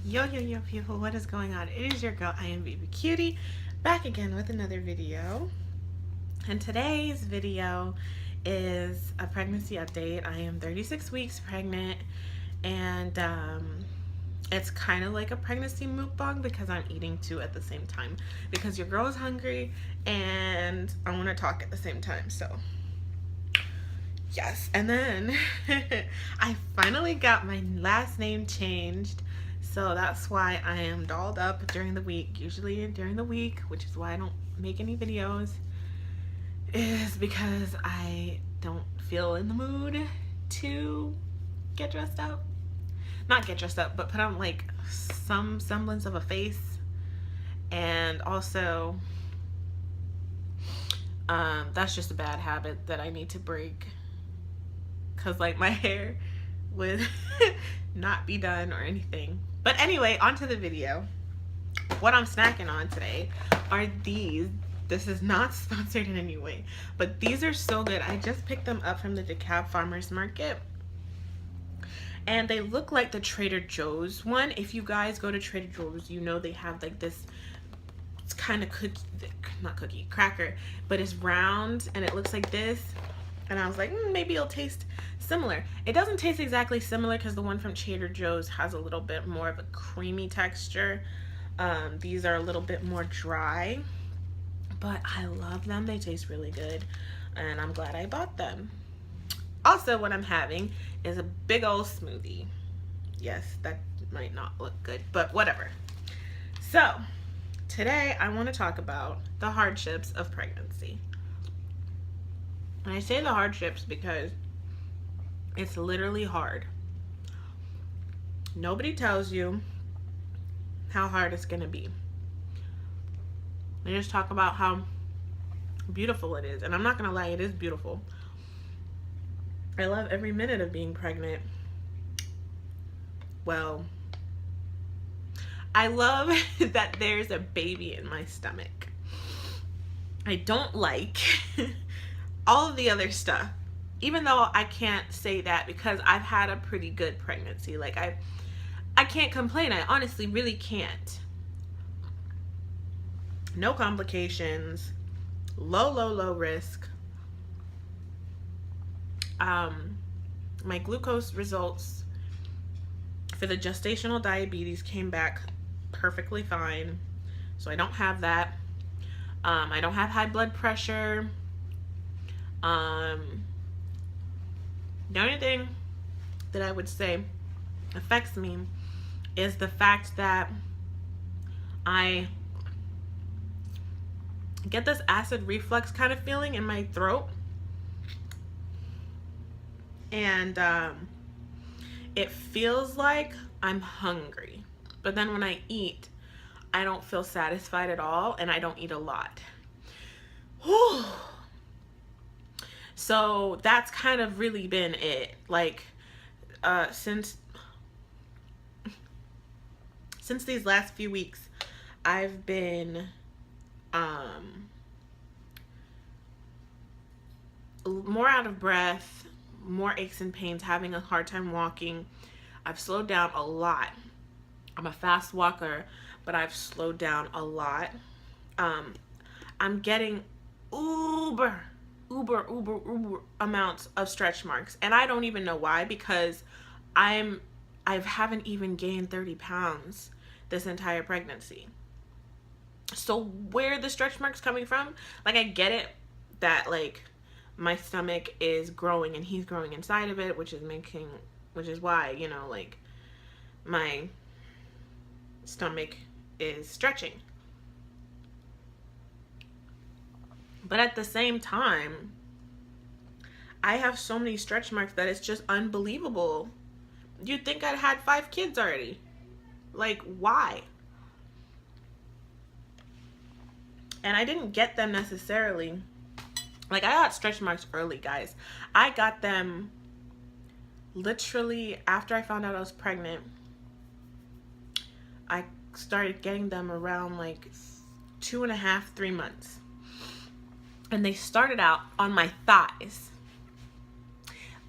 Yo people, what is going on? It is your girl, I am Baby Cutie, back again with another video. And today's video is a pregnancy update. I am 36 weeks pregnant, and it's kind of like a pregnancy mukbang because I'm eating two at the same time because your girl is hungry and I want to talk at the same time. So yes, and then I finally got my last name changed. So that's why I am dolled up during the week. Usually during the week, which is why I don't make any videos, is because I don't feel in the mood to get dressed up. Not get dressed up, but put on like some semblance of a face. And also, that's just a bad habit that I need to break. Cause like my hair would not be done or anything. But anyway, onto the video. What I'm snacking on today are these. This is not sponsored in any way, but these are so good. I just picked them up from the DeKalb Farmers Market. And they look like the Trader Joe's one. If you guys go to Trader Joe's, you know they have like this, it's kind of cracker, but it's round and it looks like this. And I was like, maybe it'll taste similar. It doesn't taste exactly similar because the one from Trader Joe's has a little bit more of a creamy texture. These are a little bit more dry, but I love them. They taste really good, and I'm glad I bought them. Also, what I'm having is a big old smoothie. Yes, that might not look good, but whatever. So, today I want to talk about the hardships of pregnancy. And I say the hardships because it's literally hard. Nobody tells you how hard it's going to be. They just talk about how beautiful it is. And I'm not going to lie, it is beautiful. I love every minute of being pregnant. Well, I love that there's a baby in my stomach. I don't like all of the other stuff, even though I can't say that because I've had a pretty good pregnancy. Like I can't complain. I honestly really can't. No complications, low risk. My glucose results for the gestational diabetes came back perfectly fine, so I don't have that. I don't have high blood pressure. The only thing that I would say affects me is the fact that I get this acid reflux kind of feeling in my throat, and it feels like I'm hungry, but then when I eat, I don't feel satisfied at all, and I don't eat a lot. Whew. So that's kind of really been it. Like since these last few weeks, I've been more out of breath, more aches and pains, having a hard time walking. I've slowed down a lot. I'm a fast walker, but I've slowed down a lot. I'm getting uber amounts of stretch marks, and I don't even know why, because I haven't even gained 30 pounds this entire pregnancy. So where are the stretch marks coming from? Like, I get it that like my stomach is growing and he's growing inside of it, which is why, you know, like my stomach is stretching. But at the same time, I have so many stretch marks that it's just unbelievable. You'd think I'd had 5 kids already. Like, why? And I didn't get them necessarily. Like, I got stretch marks early, guys. I got them literally after I found out I was pregnant. I started getting them around like 2.5, 3 months. And they started out on my thighs.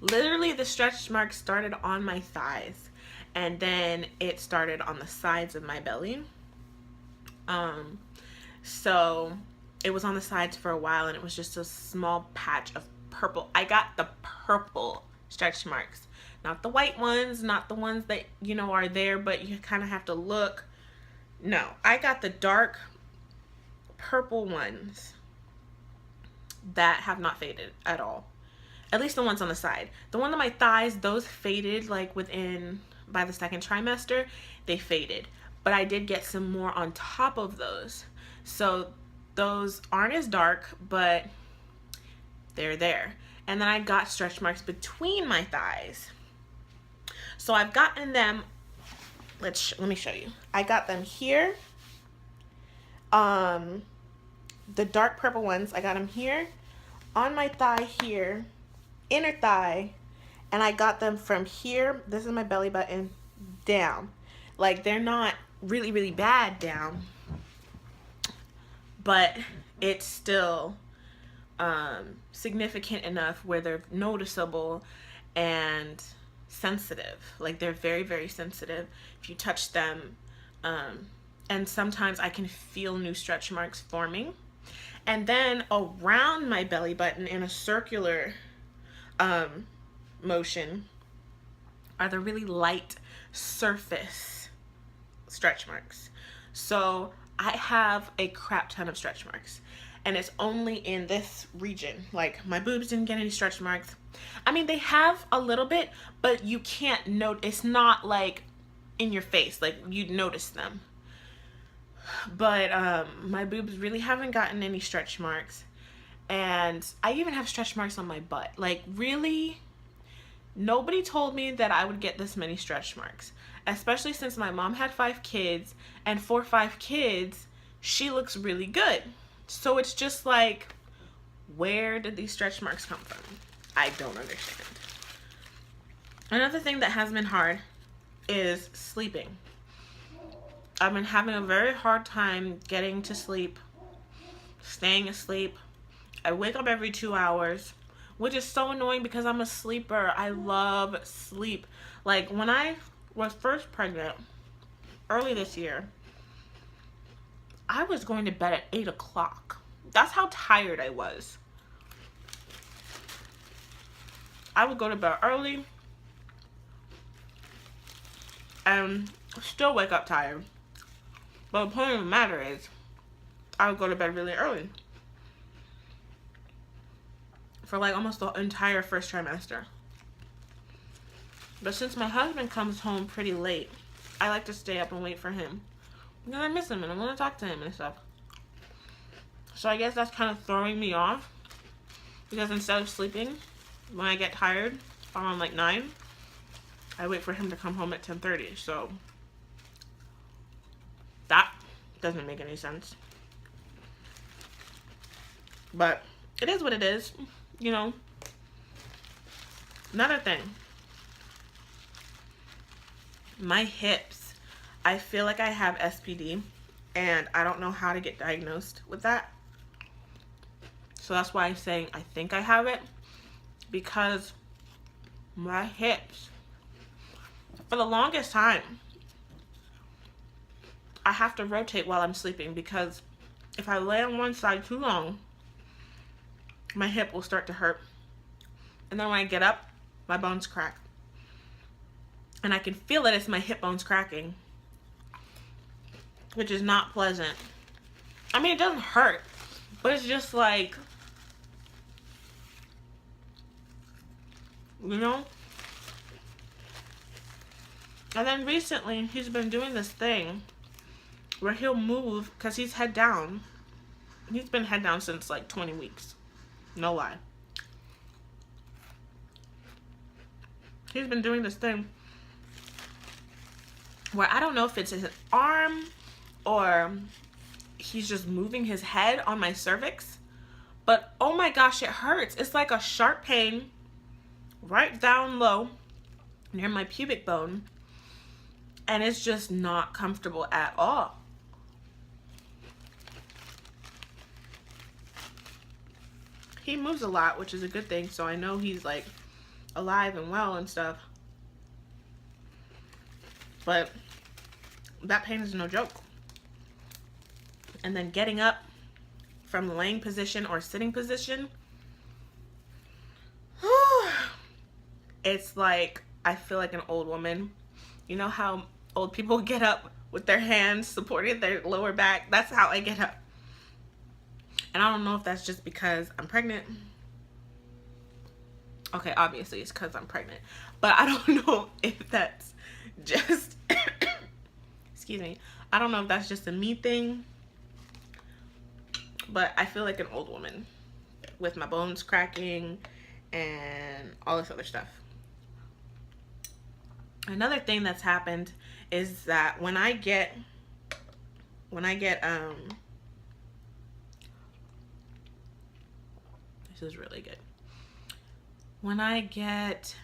Literally, the stretch marks started on my thighs. and then it started on the sides of my belly. So it was on the sides for a while, and it was just a small patch of purple. I got the purple stretch marks, not the white ones, not the ones that, you know, are there, but you kind of have to look. No, I got the dark purple ones that have not faded at all. At least the ones on the side. The one on my thighs, those faded like by the second trimester, they faded. But I did get some more on top of those. So those aren't as dark, but they're there. And then I got stretch marks between my thighs. So I've gotten them, let me show you. I got them here. The dark purple ones, I got them here, on my thigh here, inner thigh, and I got them from here, this is my belly button, down. Like, they're not really, really bad down, but it's still significant enough where they're noticeable and sensitive. Like, they're very, very sensitive if you touch them. And sometimes I can feel new stretch marks forming. And then around my belly button in a circular motion are the really light surface stretch marks. So I have a crap ton of stretch marks, and it's only in this region. Like, my boobs didn't get any stretch marks. I mean, they have a little bit, but you can't note. It's not like in your face, like you'd notice them. But my boobs really haven't gotten any stretch marks, and I even have stretch marks on my butt. Like, really, nobody told me that I would get this many stretch marks, especially since my mom had 5 kids, and for 5 kids she looks really good. So it's just like, where did these stretch marks come from? I don't understand. Another thing that has been hard is sleeping. I've been having a very hard time getting to sleep, staying asleep. I wake up every 2 hours, which is so annoying because I'm a sleeper. I love sleep. Like, when I was first pregnant, early this year, I was going to bed at 8 o'clock. That's how tired I was. I would go to bed early and still wake up tired. But the point of the matter is, I would go to bed really early for like almost the entire first trimester. But since my husband comes home pretty late, I like to stay up and wait for him. Because I miss him and I want to talk to him and stuff. So I guess that's kind of throwing me off. Because instead of sleeping, when I get tired around like 9, I wait for him to come home at 10:30. So that doesn't make any sense. But it is what it is, you know. Another thing. My hips. I feel like I have SPD, and I don't know how to get diagnosed with that. So that's why I'm saying I think I have it, because my hips, for the longest time, I have to rotate while I'm sleeping, because if I lay on one side too long, my hip will start to hurt. And then when I get up, my bones crack. And I can feel that it's my hip bones cracking, which is not pleasant. I mean, it doesn't hurt, but it's just like, you know? And then recently, he's been doing this thing where he'll move, because he's head down. He's been head down since like 20 weeks. No lie. He's been doing this thing where I don't know if it's his arm or he's just moving his head on my cervix. But oh my gosh, it hurts. It's like a sharp pain right down low near my pubic bone. And it's just not comfortable at all. He moves a lot, which is a good thing, so I know he's like alive and well and stuff. But that pain is no joke. And then getting up from the laying position or sitting position, it's like I feel like an old woman. You know how old people get up with their hands supporting their lower back? That's how I get up. And I don't know if that's just because I'm pregnant. Okay, obviously it's because I'm pregnant. But I don't know if that's just... excuse me. I don't know if that's just a me thing. But I feel like an old woman with my bones cracking and all this other stuff. Another thing that's happened is that when I get this is really good. When I get,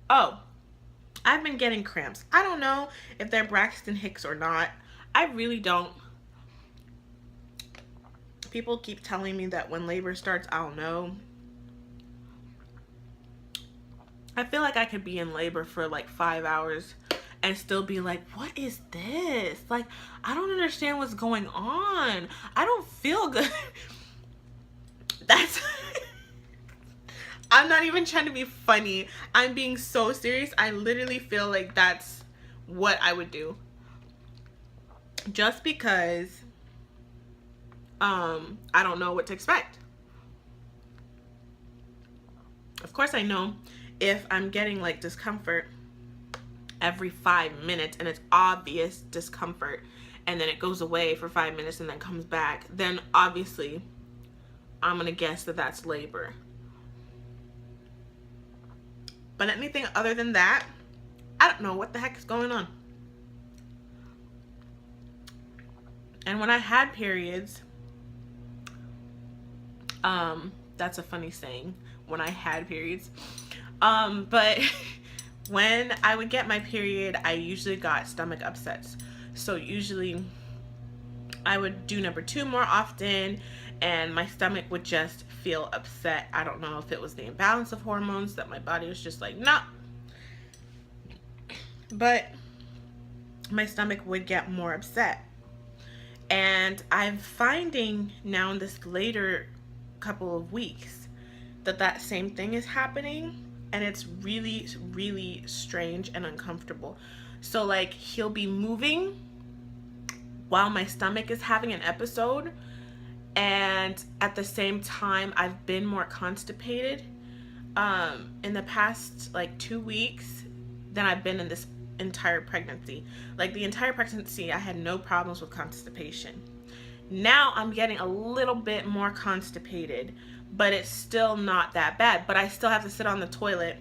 I've been getting cramps. I don't know if they're Braxton Hicks or not. I really don't. People keep telling me that when labor starts, I'll know. I feel like I could be in labor for like 5 hours and still be like, what is this? Like, I don't understand what's going on. I don't feel good. That's... I'm not even trying to be funny. I'm being so serious. I literally feel like that's what I would do. Just because I don't know what to expect. Of course I know if I'm getting like discomfort every 5 minutes and it's obvious discomfort and then it goes away for 5 minutes and then comes back, then obviously I'm gonna guess that that's labor. But anything other than that, I don't know what the heck is going on. And when I had periods, that's a funny saying, when I had periods. But when I would get my period, I usually got stomach upsets. So usually I would do number 2 more often and my stomach would just feel upset. I don't know if it was the imbalance of hormones that my body was just like, nah. But my stomach would get more upset. And I'm finding now in this later couple of weeks that that same thing is happening, and it's really, really strange and uncomfortable. So like he'll be moving while my stomach is having an episode, and at the same time I've been more constipated in the past like 2 weeks than I've been in this entire pregnancy. Like the entire pregnancy I had no problems with constipation. Now I'm getting a little bit more constipated, but it's still not that bad. But I still have to sit on the toilet.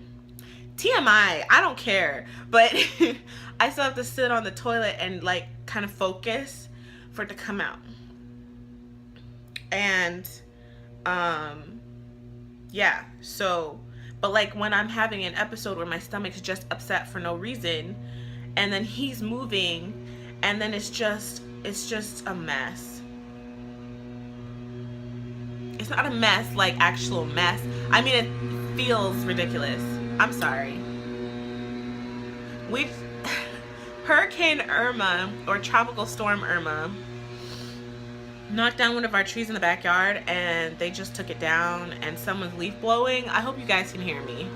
TMI, I don't care. But I still have to sit on the toilet and like kind of focus for it to come out. And yeah, so, but like when I'm having an episode where my stomach's just upset for no reason, and then he's moving, and then it's just a mess. It's not a mess, like actual mess. I mean, it feels ridiculous. I'm sorry. Hurricane Irma, or Tropical Storm Irma, knocked down one of our trees in the backyard, and they just took it down, and someone's leaf blowing. I hope you guys can hear me.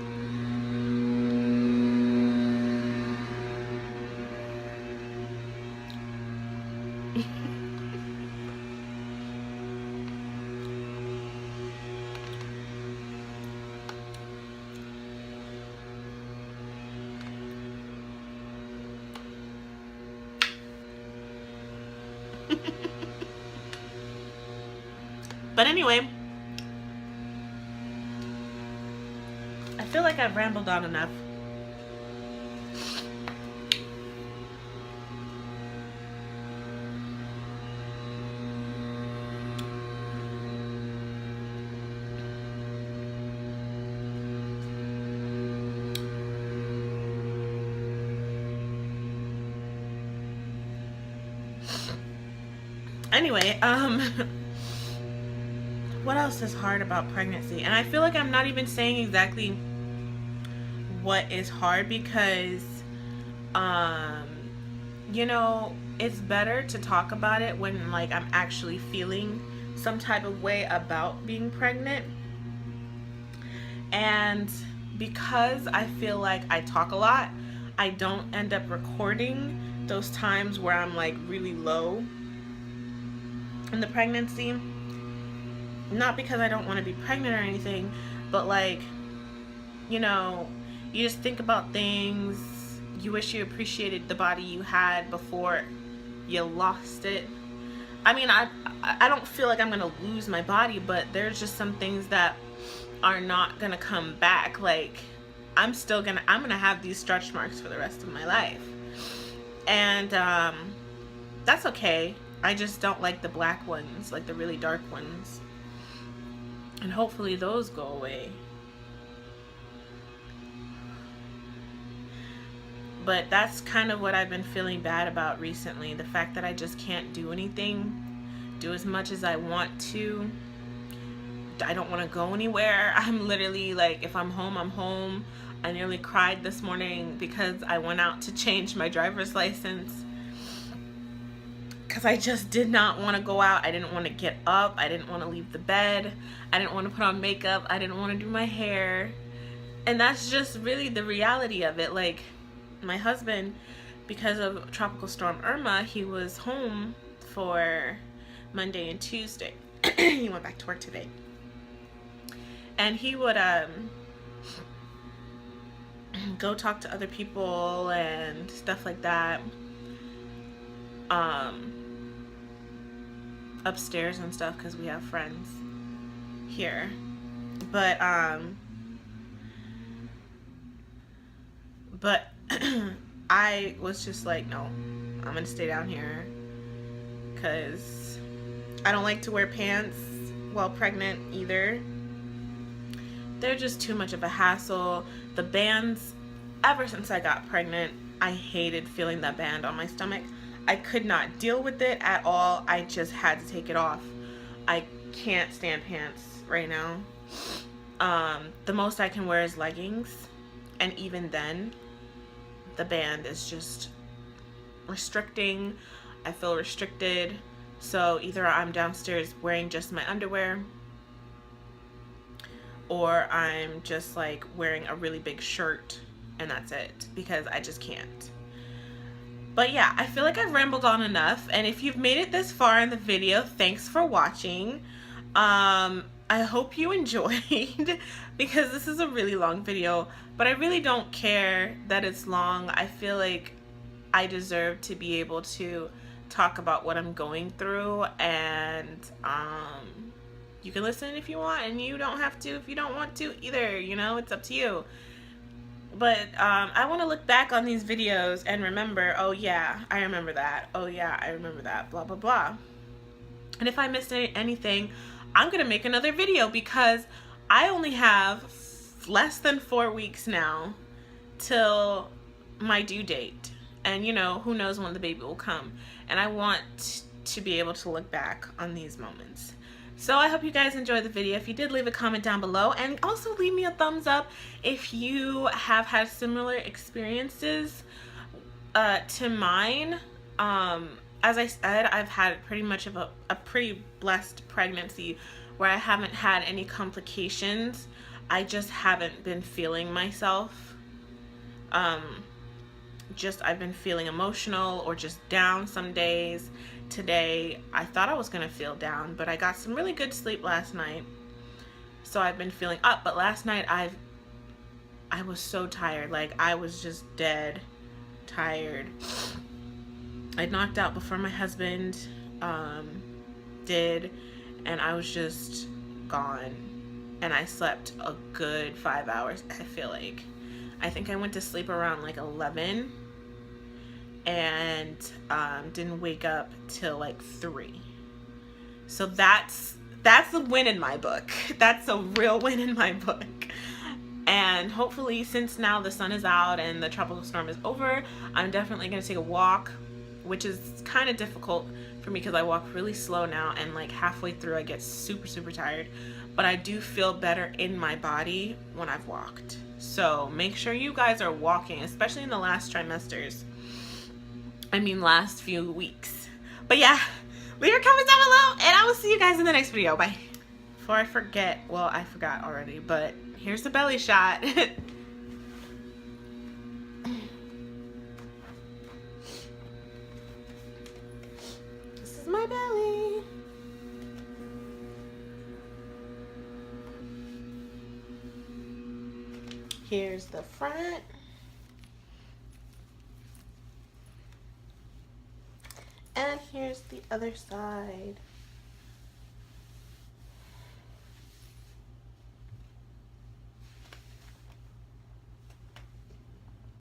But anyway, I feel like I've rambled on enough. Anyway, what else is hard about pregnancy? And I feel like I'm not even saying exactly what is hard, because you know, it's better to talk about it when like I'm actually feeling some type of way about being pregnant. And because I feel like I talk a lot, I don't end up recording those times where I'm like really low in the pregnancy. Not because I don't want to be pregnant or anything, but like, you know, you just think about things. You wish you appreciated the body you had before you lost it. I mean, I don't feel like I'm gonna lose my body, but there's just some things that are not gonna come back. Like, I'm gonna have these stretch marks for the rest of my life, and that's okay. I just don't like the black ones, like the really dark ones, and hopefully those go away. But that's kind of what I've been feeling bad about recently. The fact that I just can't do anything, do as much as I want to. I don't want to go anywhere. I'm literally like, if I'm home, I'm home. I nearly cried this morning because I went out to change my driver's license. Because I just did not want to go out. I didn't want to get up. I didn't want to leave the bed. I didn't want to put on makeup. I didn't want to do my hair. And that's just really the reality of it. Like, my husband, because of Tropical Storm Irma, he was home for Monday and Tuesday. He went back to work today. And he would go talk to other people and stuff like that. Upstairs and stuff, because we have friends here. But I was just like, no, I'm gonna stay down here because I don't like to wear pants while pregnant either. They're just too much of a hassle. The bands, ever since I got pregnant, I hated feeling that band on my stomach. I could not deal with it at all. I just had to take it off. I can't stand pants right now. The most I can wear is leggings, and even then, the band is just restricting. I feel restricted. So either I'm downstairs wearing just my underwear, or I'm just like wearing a really big shirt, and that's it, because I just can't. But yeah, I feel like I've rambled on enough, and if you've made it this far in the video, thanks for watching. I hope you enjoyed because this is a really long video, but I really don't care that it's long. I feel like I deserve to be able to talk about what I'm going through, and you can listen if you want, and you don't have to if you don't want to either, you know, it's up to you. But I want to look back on these videos and remember, oh yeah, I remember that. Oh yeah, I remember that, blah, blah, blah. And if I missed anything, I'm going to make another video because I only have less than 4 weeks now till my due date. And you know, who knows when the baby will come. And I want to be able to look back on these moments. So I hope you guys enjoyed the video. If you did, leave a comment down below, and also leave me a thumbs up if you have had similar experiences to mine. As I said, I've had pretty much of a pretty blessed pregnancy where I haven't had any complications. I just haven't been feeling myself. I've been feeling emotional or just down some days. Today, I thought I was gonna feel down, but I got some really good sleep last night. So I've been feeling up, but last night I was so tired. Like, I was just dead tired. I knocked out before my husband did, and I was just gone. And I slept a good 5 hours, I feel like. I think I went to sleep around like 11 and didn't wake up till like 3. So that's a win in my book. That's a real win in my book. And hopefully, since now the sun is out and the tropical storm is over, I'm definitely gonna take a walk, which is kind of difficult for me because I walk really slow now, and like halfway through I get super tired. but I do feel better in my body when I've walked. So make sure you guys are walking, especially in the last trimesters. I mean, last few weeks. But yeah, leave your comments down below, and I will see you guys in the next video. Bye. Before I forget, well, I forgot already, but here's the belly shot. This is my belly. Here's the front. And here's the other side.